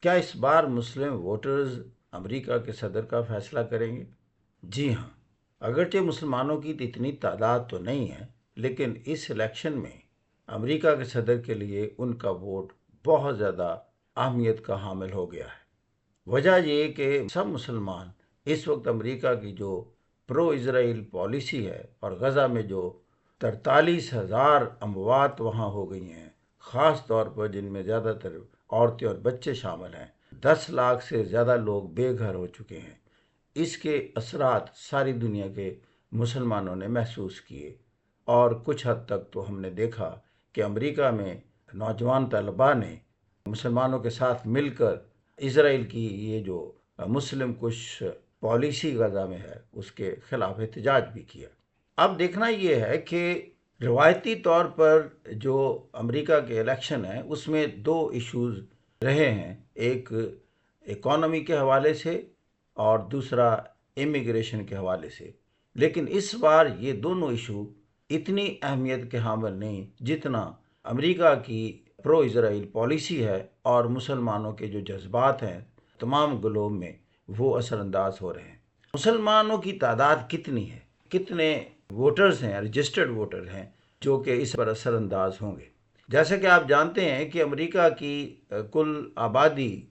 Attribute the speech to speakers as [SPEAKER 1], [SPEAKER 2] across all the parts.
[SPEAKER 1] کیا اس بار مسلم ووٹرز امریکہ کے صدر کا فیصلہ کریں گے؟ جی ہاں، اگرچہ مسلمانوں کی اتنی تعداد تو نہیں ہے، لیکن اس الیکشن میں امریکہ کے صدر کے لیے ان کا ووٹ بہت زیادہ اہمیت کا حامل ہو گیا ہے۔ وجہ یہ کہ سب مسلمان اس وقت امریکہ کی جو پرو اسرائیل پالیسی ہے اور غزہ میں جو 43,000 اموات وہاں ہو گئی ہیں، خاص طور پر جن میں زیادہ تر عورتیں اور بچے شامل ہیں، 10 لاکھ سے زیادہ لوگ بے گھر ہو چکے ہیں، اس کے اثرات ساری دنیا کے مسلمانوں نے محسوس کیے، اور کچھ حد تک تو ہم نے دیکھا کہ امریکہ میں نوجوان طلباء نے مسلمانوں کے ساتھ مل کر اسرائیل کی یہ جو مسلم کش پالیسی غزہ میں ہے اس کے خلاف احتجاج بھی کیا۔ اب دیکھنا یہ ہے کہ روایتی طور پر جو امریکہ کے الیکشن ہیں اس میں دو ایشوز رہے ہیں، ایک اکانومی کے حوالے سے اور دوسرا امیگریشن کے حوالے سے، لیکن اس بار یہ دونوں ایشو اتنی اہمیت کے حامل نہیں جتنا امریکہ کی پرو اسرائیل پالیسی ہے اور مسلمانوں کے جو جذبات ہیں تمام گلوب میں وہ اثر انداز ہو رہے ہیں۔ مسلمانوں کی تعداد کتنی ہے، کتنے ووٹرز ہیں، رجسٹرڈ ووٹر ہیں جو کہ اس پر اثر انداز ہوں گے؟ جیسا کہ آپ جانتے ہیں کہ امریکہ کی کل آبادی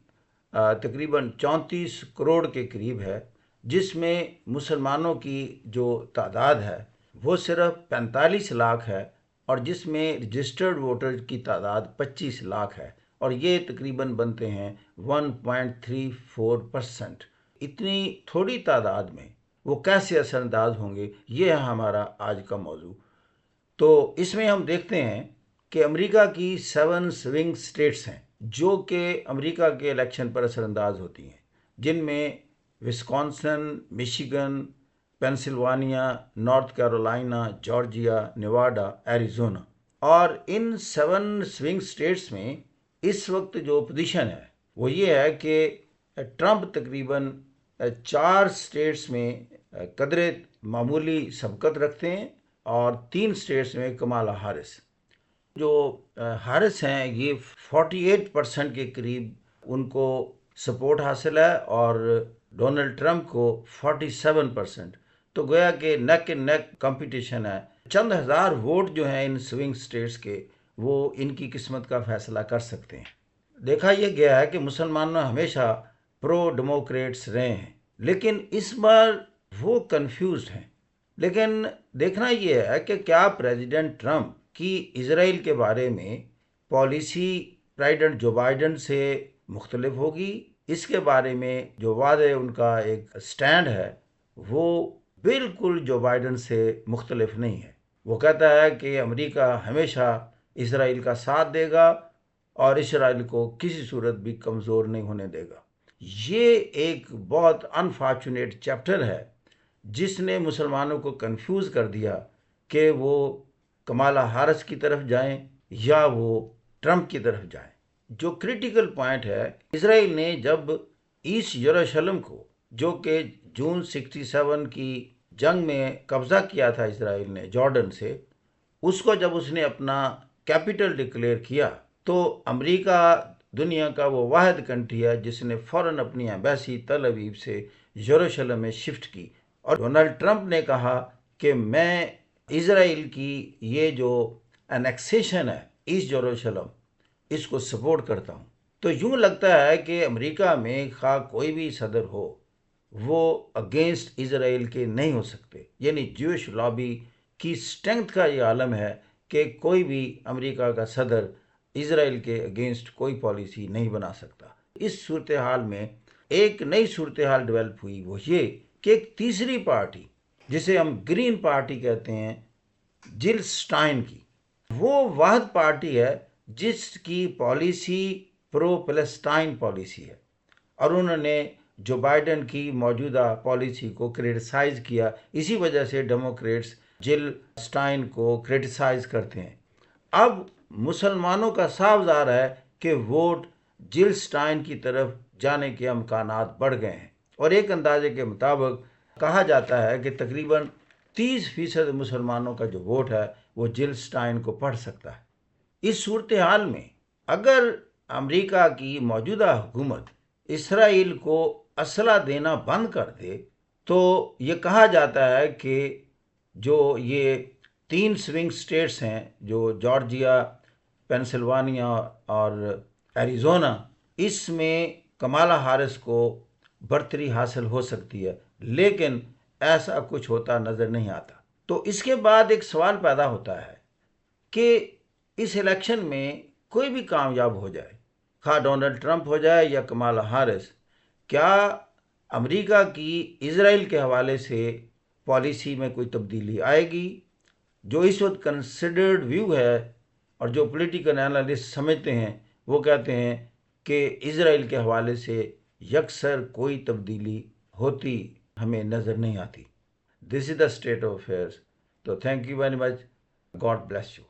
[SPEAKER 1] تقریباً 34 کروڑ کے قریب ہے، جس میں مسلمانوں کی جو تعداد ہے وہ صرف 45 لاکھ ہے، اور جس میں رجسٹرڈ ووٹر کی تعداد 25 لاکھ ہے، اور یہ تقریباً بنتے ہیں 1.34%۔ اتنی تھوڑی تعداد میں وہ کیسے اثر انداز ہوں گے، یہ ہے ہمارا آج کا موضوع۔ تو اس میں ہم دیکھتے ہیں کہ امریکہ کی 7 سوئنگ سٹیٹس ہیں جو کہ امریکہ کے الیکشن پر اثر انداز ہوتی ہیں، جن میں Wisconsin, Michigan, Pennsylvania, North Carolina, Georgia, Nevada, Arizona, اور ان 7 سوئنگ سٹیٹس میں اس وقت جو پوزیشن ہے وہ یہ ہے کہ ٹرمپ تقریباً 4 سٹیٹس میں قدرے معمولی سبقت رکھتے ہیں، اور 3 سٹیٹس میں کمالا ہارس۔ جو ہارس ہیں یہ 48% کے قریب ان کو سپورٹ حاصل ہے، اور ڈونلڈ ٹرمپ کو 47%۔ تو گویا کہ نیک ان نیک کمپٹیشن ہے، چند ہزار ووٹ جو ہیں ان سوئنگ سٹیٹس کے وہ ان کی قسمت کا فیصلہ کر سکتے ہیں۔ دیکھا یہ گیا ہے کہ مسلمان ہمیشہ پرو ڈیموکریٹس رہے ہیں، لیکن اس بار وہ کنفیوزڈ ہیں۔ لیکن دیکھنا یہ ہے کہ کیا پریزیڈنٹ ٹرمپ کی اسرائیل کے بارے میں پالیسی پریزیڈنٹ جو بائیڈن سے مختلف ہوگی؟ اس کے بارے میں جو وعدے ان کا ایک سٹینڈ ہے وہ بالکل جو بائیڈن سے مختلف نہیں ہے۔ وہ کہتا ہے کہ امریکہ ہمیشہ اسرائیل کا ساتھ دے گا اور اسرائیل کو کسی صورت بھی کمزور نہیں ہونے دے گا۔ یہ ایک بہت انفارچونیٹ چیپٹر ہے جس نے مسلمانوں کو کنفیوز کر دیا کہ وہ کمالا ہارس کی طرف جائیں یا وہ ٹرمپ کی طرف جائیں۔ جو کریٹیکل پوائنٹ ہے، اسرائیل نے جب ایسٹ یروشلم کو، جو کہ جون 67 کی جنگ میں قبضہ کیا تھا اسرائیل نے جارڈن سے، اس کو جب اس نے اپنا کیپٹل ڈکلیئر کیا تو امریکہ دنیا کا وہ واحد کنٹری ہے جس نے فوراً اپنی ایمبیسی تل ابیب سے یروشلم میں شفٹ کی، اور ڈونلڈ ٹرمپ نے کہا کہ میں اسرائیل کی یہ جو انیکسیشن ہے ایسٹ یروشلم، اس کو سپورٹ کرتا ہوں۔ تو یوں لگتا ہے کہ امریکہ میں خواہ کوئی بھی صدر ہو وہ اگینسٹ اسرائیل کے نہیں ہو سکتے، یعنی جوش لابی کی سٹرنگتھ کا یہ عالم ہے کہ کوئی بھی امریکہ کا صدر اسرائیل کے اگینسٹ کوئی پالیسی نہیں بنا سکتا۔ اس صورتحال میں ایک نئی صورتحال ڈیولپ ہوئی، وہ یہ کہ ایک تیسری پارٹی جسے ہم گرین پارٹی کہتے ہیں، جل سٹائن کی، وہ واحد پارٹی ہے جس کی پالیسی پرو فلسطین پالیسی ہے، اور انہوں نے جو بائیڈن کی موجودہ پالیسی کو کرٹیسائز کیا۔ اسی وجہ سے ڈیموکریٹس جل سٹائن کو کرٹیسائز کرتے ہیں۔ اب مسلمانوں کا صاف ظاہر ہے کہ ووٹ جل سٹائن کی طرف جانے کے امکانات بڑھ گئے ہیں، اور ایک اندازے کے مطابق کہا جاتا ہے کہ تقریباً 30% مسلمانوں کا جو ووٹ ہے وہ جل سٹائن کو پڑھ سکتا ہے۔ اس صورتحال میں اگر امریکہ کی موجودہ حکومت اسرائیل کو اسلحہ دینا بند کر دے تو یہ کہا جاتا ہے کہ جو یہ 3 سونگ سٹیٹس ہیں، جو جارجیا، پینسلوانیا اور ایریزونا، اس میں کمالا ہارس کو برتری حاصل ہو سکتی ہے، لیکن ایسا کچھ ہوتا نظر نہیں آتا۔ تو اس کے بعد ایک سوال پیدا ہوتا ہے کہ اس الیکشن میں کوئی بھی کامیاب ہو جائے، خواہ ڈونلڈ ٹرمپ ہو جائے یا کمالا ہارس، کیا امریکہ کی اسرائیل کے حوالے سے پالیسی میں کوئی تبدیلی آئے گی؟ جو اس وقت کنسیڈرڈ ویو ہے اور جو پولیٹیکل انالسٹ سمجھتے ہیں، وہ کہتے ہیں کہ اسرائیل کے حوالے سے یکسر کوئی تبدیلی ہوتی ہمیں نظر نہیں آتی۔ دس از دا اسٹیٹ آف افیئرس۔ تو thank you very much, God bless you.